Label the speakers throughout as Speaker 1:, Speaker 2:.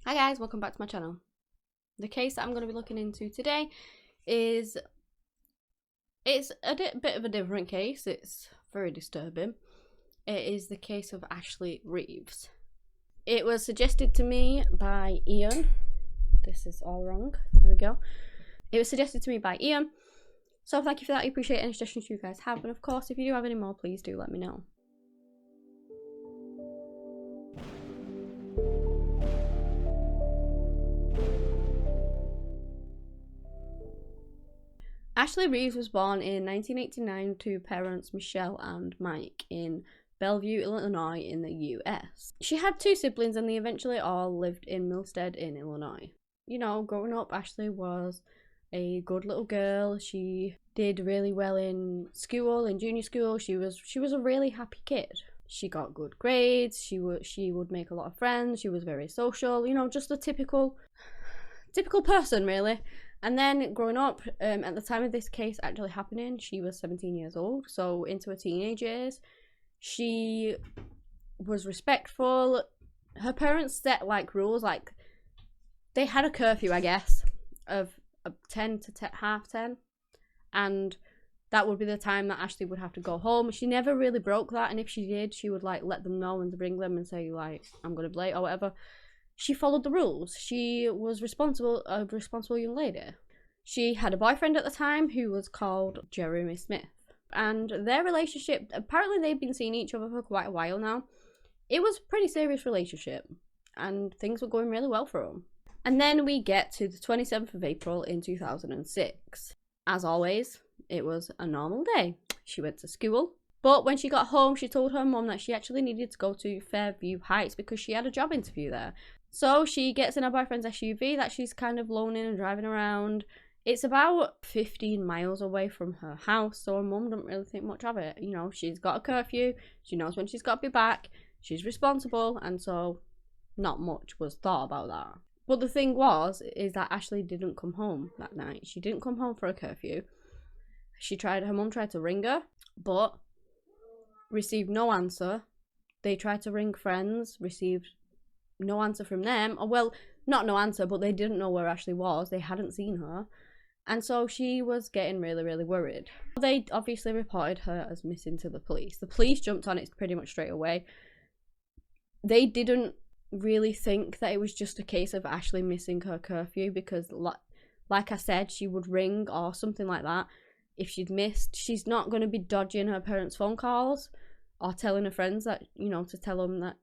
Speaker 1: Hi guys, welcome back to my channel. The case that I'm going to be looking into today is a bit of a different case. It's very disturbing. It is the case of Ashley Reeves. It was suggested to me by Ian. This is all wrong. There we go. It was suggested to me by Ian. So thank you for that. I appreciate any suggestions you guys have. And of course, if you do have any more, please do let me know. Ashley Reeves was born in 1989 to parents Michelle and Mike in Bellevue, Illinois in the US. She had two siblings and they eventually all lived in Milstead in Illinois. You know, growing up, Ashley was a good little girl. She did really well in school, in junior school. She was a really happy kid. She got good grades. She would make a lot of friends. She was very social. You know, just a typical person, really. And then growing up, at the time of this case actually happening, she was 17 years old. So into her teenage years, she was respectful. Her parents set like rules, like they had a curfew, I guess, of 10 to half 10. And that would be the time that Ashley would have to go home. She never really broke that. And if she did, she would like let them know and bring them and say like, I'm going to be late or whatever. She followed the rules. She was a responsible young lady. She had a boyfriend at the time who was called Jeremy Smith. And their relationship, apparently they've been seeing each other for quite a while now. It was a pretty serious relationship. And things were going really well for them. And then we get to the 27th of April in 2006. As always, it was a normal day. She went to school. But when she got home, she told her mum that she actually needed to go to Fairview Heights because she had a job interview there. So she gets in her boyfriend's SUV that she's kind of loaning and driving around. It's about 15 miles away from her house, so her mum doesn't really think much of it. You know, she's got a curfew, she knows when she's got to be back, she's responsible, and so not much was thought about that. But the thing is that Ashley didn't come home that night. She didn't come home for a curfew. Her mum tried to ring her, but received no answer. They tried to ring friends, received no answer from them. Well, not no answer, but they didn't know where Ashley was. They hadn't seen her. And so she was getting really, really worried. They obviously reported her as missing to the police. The police jumped on it pretty much straight away. They didn't really think that it was just a case of Ashley missing her curfew because, like I said, she would ring or something like that. If she'd missed, she's not going to be dodging her parents' phone calls or telling her friends that, you know, to tell them that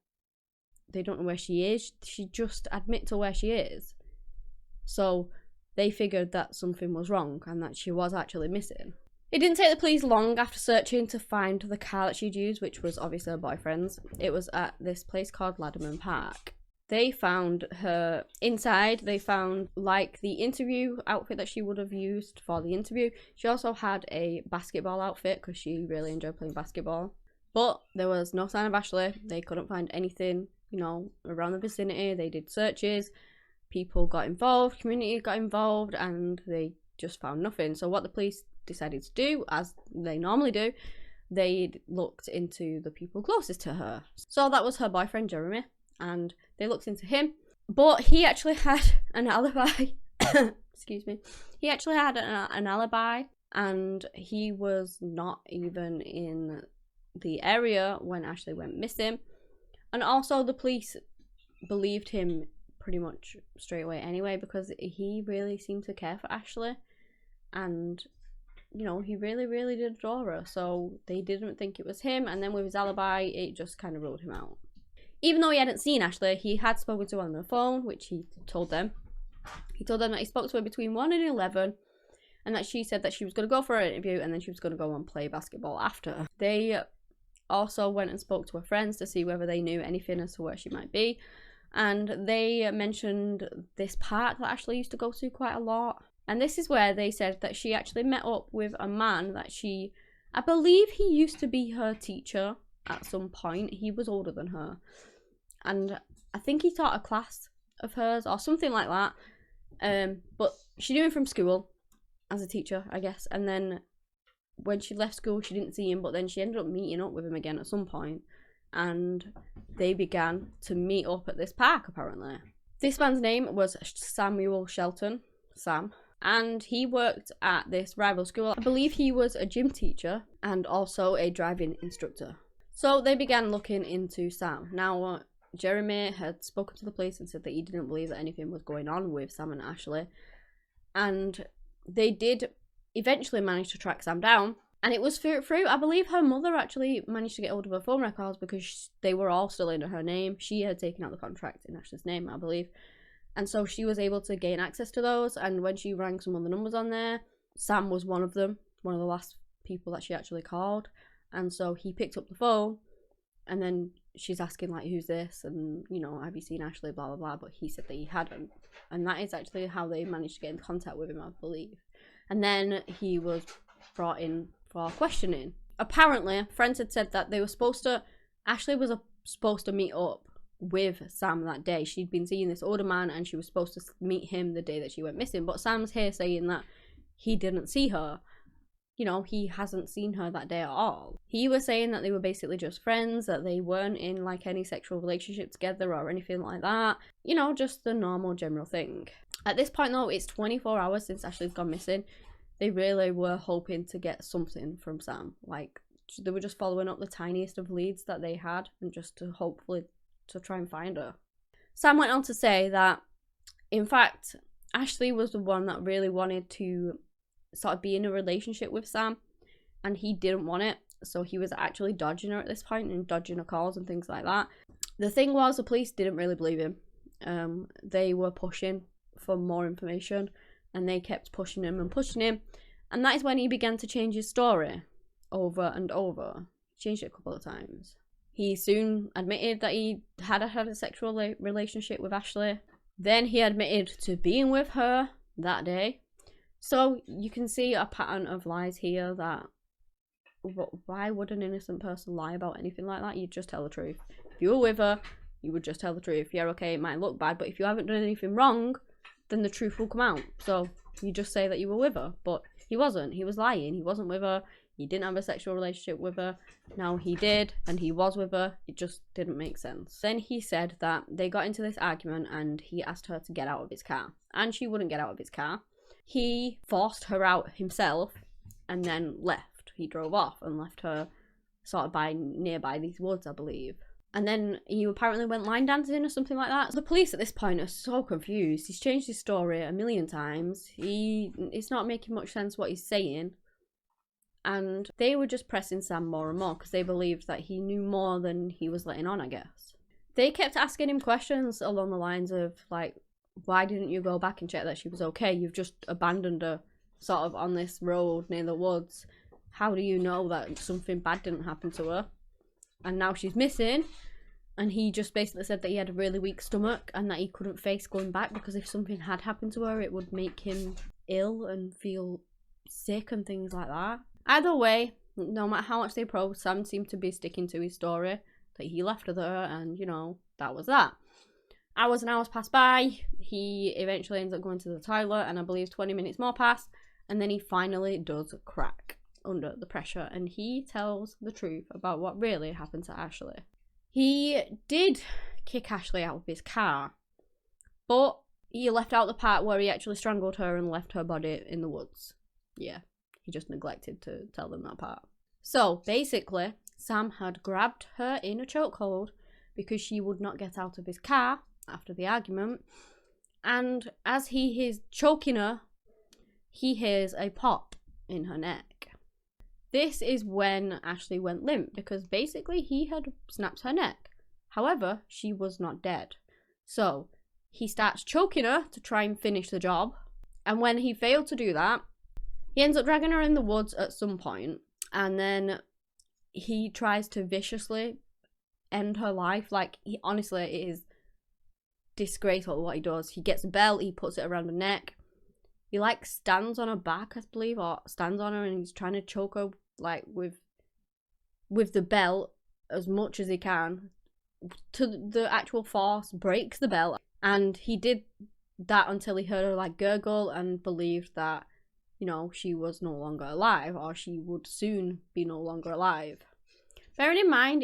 Speaker 1: they don't know where she is. She just admit to where she is. So they figured that something was wrong and that she was actually missing. It didn't take the police long after searching to find the car that she'd used, which was obviously her boyfriend's. It was at this place called Ladderman Park. They found her inside. They found like the interview outfit that she would have used for the interview. She also had a basketball outfit because she really enjoyed playing basketball. But there was no sign of Ashley. They couldn't find anything, you know, around the vicinity. They did searches. People got involved. Community got involved, and they just found nothing. So what the police decided to do, as they normally do, they looked into the people closest to her. So that was her boyfriend, Jeremy, and they looked into him. But he actually had an alibi. Excuse me. He actually had an alibi, and he was not even in the area when Ashley went missing. And also the police believed him pretty much straight away anyway, because he really seemed to care for Ashley, and you know, he really, really did adore her. So they didn't think it was him, and then with his alibi, it just kind of ruled him out. Even though he hadn't seen Ashley, he had spoken to her on the phone, which he told them. He told them that he spoke to her between 1 and 11, and that she said that she was going to go for an interview, and then she was going to go and play basketball after. They also went and spoke to her friends to see whether they knew anything as to where she might be. And they mentioned this park that Ashley used to go to quite a lot. And this is where they said that she actually met up with a man that I believe he used to be her teacher at some point. He was older than her. And I think he taught a class of hers or something like that. But she knew him from school as a teacher, I guess. And then when she left school, she didn't see him, but then she ended up meeting up with him again at some point. And they began to meet up at this park, apparently. This man's name was Samuel Shelton, Sam, and he worked at this rival school. I believe he was a gym teacher and also a driving instructor. So they began looking into Sam. Now, Jeremy had spoken to the police and said that he didn't believe that anything was going on with Sam and Ashley. And they did eventually manage to track Sam down. And it was through, I believe her mother actually managed to get hold of her phone records because they were all still under her name. She had taken out the contract in Ashley's name, I believe. And so she was able to gain access to those. And when she rang some of the numbers on there, Sam was one of them, one of the last people that she actually called. And so he picked up the phone, and then she's asking, like, who's this? And, you know, have you seen Ashley, blah, blah, blah. But he said that he hadn't. And that is actually how they managed to get in contact with him, I believe. And then he was brought in for questioning. Apparently, friends had said that they were Ashley was supposed to meet up with Sam that day. She'd been seeing this older man and she was supposed to meet him the day that she went missing. But Sam's here saying that he didn't see her. You know, he hasn't seen her that day at all. He was saying that they were basically just friends, that they weren't in like any sexual relationship together or anything like that. You know, just the normal general thing. At this point though, it's 24 hours since Ashley's gone missing. They really were hoping to get something from Sam. Like, they were just following up the tiniest of leads that they had and just to hopefully to try and find her. Sam went on to say that, in fact, Ashley was the one that really wanted to sort of be in a relationship with Sam, and he didn't want it, so he was actually dodging her at this point and dodging her calls and things like that. The thing was, the police didn't really believe him. They were pushing for more information, and they kept pushing him, and that is when he began to change his story over and over. He changed it a couple of times. He soon admitted that he had a sexual relationship with Ashley. Then he admitted to being with her that day. So you can see a pattern of lies here that why would an innocent person lie about anything like that? You'd just tell the truth. If you were with her, you would just tell the truth. Yeah, okay, it might look bad, but if you haven't done anything wrong, then the truth will come out. So you just say that you were with her, but he wasn't. He was lying. He wasn't with her. He didn't have a sexual relationship with her. Now he did, and he was with her. It just didn't make sense. Then he said that they got into this argument and he asked her to get out of his car, and she wouldn't get out of his car. He forced her out himself and then left. He drove off and left her sort of nearby these woods, I believe. And then he apparently went line dancing or something like that. So the police at this point are so confused. He's changed his story a million times. It's not making much sense what he's saying. And they were just pressing Sam more and more because they believed that he knew more than he was letting on, I guess. They kept asking him questions along the lines of, like, why didn't you go back and check that she was okay? You've just abandoned her sort of on this road near the woods. How do you know that something bad didn't happen to her? And now she's missing. And he just basically said that he had a really weak stomach and that he couldn't face going back because if something had happened to her, it would make him ill and feel sick and things like that. Either way, no matter how much they probed, Sam seemed to be sticking to his story that he left her there, and, you know, that was that. Hours and hours passed by. He eventually ends up going to the toilet, and I believe 20 minutes more pass, and then he finally does crack under the pressure, and he tells the truth about what really happened to Ashley. He did kick Ashley out of his car, but he left out the part where he actually strangled her and left her body in the woods. Yeah, he just neglected to tell them that part. So basically, Sam had grabbed her in a chokehold because she would not get out of his car after the argument, and as he is choking her, he hears a pop in her neck. This is when Ashley went limp because basically he had snapped her neck. However, she was not dead. So he starts choking her to try and finish the job, and when he failed to do that, he ends up dragging her in the woods at some point, and then he tries to viciously end her life. Like, he honestly, it is disgraceful what he does. He gets a belt, he puts it around her neck. He like stands on her back, I believe, or stands on her, and he's trying to choke her like with the belt as much as he can. To the actual force breaks the belt, and he did that until he heard her like gurgle and believed that, you know, she was no longer alive, or she would soon be no longer alive. Bearing in mind,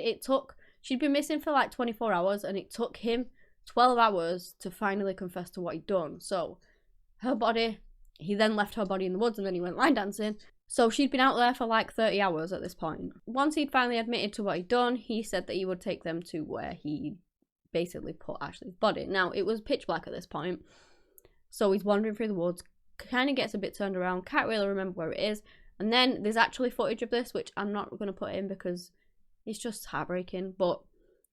Speaker 1: she'd been missing for like 24 hours, and it took him 12 hours to finally confess to what he'd done. So her body, he then left her body in the woods and then he went line dancing. So she'd been out there for like 30 hours at this point. Once he'd finally admitted to what he'd done, he said that he would take them to where he basically put Ashley's body. Now, it was pitch black at this point, so he's wandering through the woods, kind of gets a bit turned around, can't really remember where it is. And then there's actually footage of this, which I'm not going to put in because it's just heartbreaking, but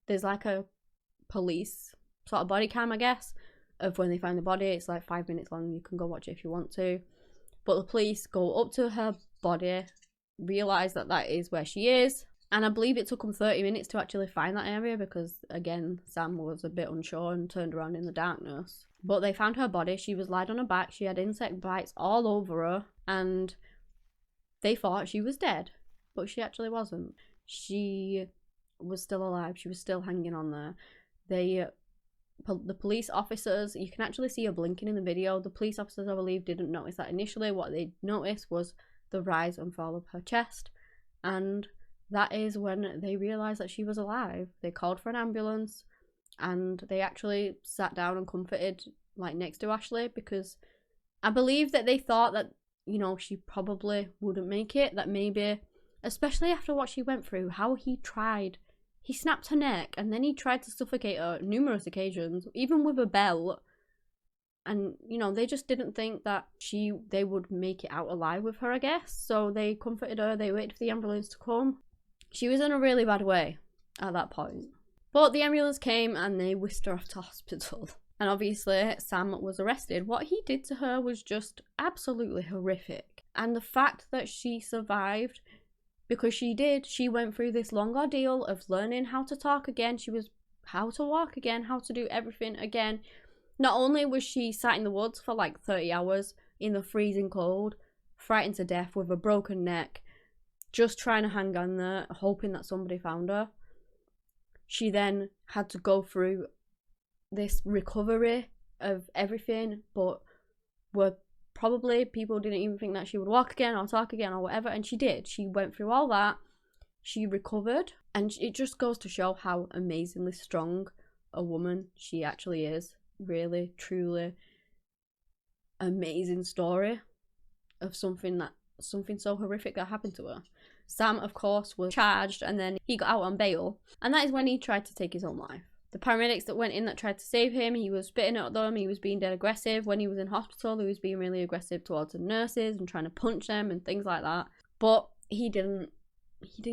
Speaker 1: there's like a police sort of body cam, I guess, of when they find the body. It's like 5 minutes long. You can go watch it if you want to. But the police go up to her body, realise that that is where she is, and I believe it took them 30 minutes to actually find that area because, again, Sam was a bit unsure and turned around in the darkness. But they found her body. She was laid on her back. She had insect bites all over her, and they thought she was dead, but she actually wasn't. She was still alive. She was still hanging on there. The police officers, you can actually see her blinking in the video. The police officers, I believe, didn't notice that initially. What they noticed was the rise and fall of her chest, and that is when they realised that she was alive. They called for an ambulance, and they actually sat down and comforted, like, next to Ashley, because I believe that they thought that, you know, she probably wouldn't make it, that maybe, especially after what she went through, how he snapped her neck, and then he tried to suffocate her numerous occasions, even with a belt. And, you know, they just didn't think that they would make it out alive with her, I guess. So they comforted her, they waited for the ambulance to come. She was in a really bad way at that point. But the ambulance came and they whisked her off to hospital. And obviously, Sam was arrested. What he did to her was just absolutely horrific. And the fact that she survived, because she went through this long ordeal of learning how to talk again. How to walk again, how to do everything again. Not only was she sat in the woods for like 30 hours in the freezing cold, frightened to death with a broken neck, just trying to hang on there, hoping that somebody found her. She then had to go through this recovery of everything, but probably people didn't even think that she would walk again or talk again or whatever, and she did. She went through all that, she recovered, and it just goes to show how amazingly strong a woman she actually is. Really, truly amazing story of something so horrific that happened to her. Sam, of course, was charged, and then he got out on bail, and that is when he tried to take his own life. The paramedics that went in that tried to save him, he was spitting at them, he was being dead aggressive. When he was in hospital, he was being really aggressive towards the nurses and trying to punch them and things like that. But he didn't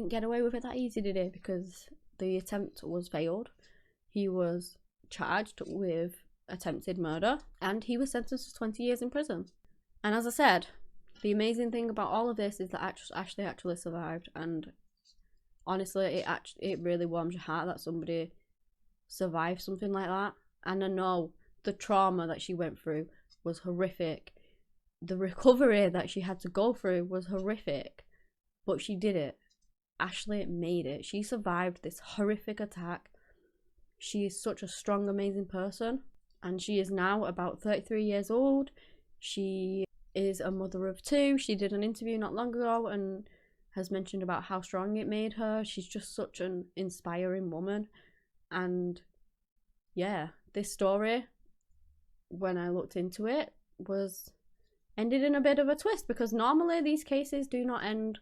Speaker 1: get away with it that easy, did he? Because the attempt was failed. He was charged with attempted murder, and he was sentenced to 20 years in prison. And as I said, the amazing thing about all of this is that Ashley actually survived, and honestly, it really warms your heart that somebody survived something like that. And I know the trauma that she went through was horrific. The recovery that she had to go through was horrific, but she did it. Ashley made it. She survived this horrific attack. She is such a strong, amazing person, and she is now about 33 years old. She is a mother of 2. She did an interview not long ago and has mentioned about how strong it made her. She's just such an inspiring woman. And yeah, this story, when I looked into it, ended in a bit of a twist, because normally these cases do not end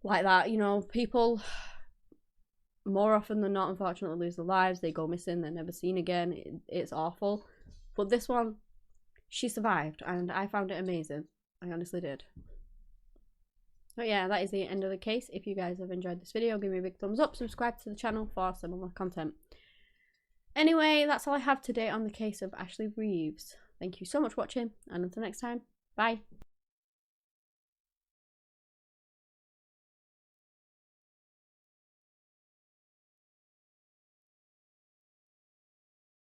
Speaker 1: like that. You know, people more often than not, unfortunately, lose their lives. They go missing, they're never seen again. It's awful. But this one, she survived, and I found it amazing. I honestly did. But yeah, that is the end of the case. If you guys have enjoyed this video, give me a big thumbs up, subscribe to the channel for similar content. Anyway, that's all I have today on the case of Ashley Reeves. Thank you so much for watching, and until next time, bye.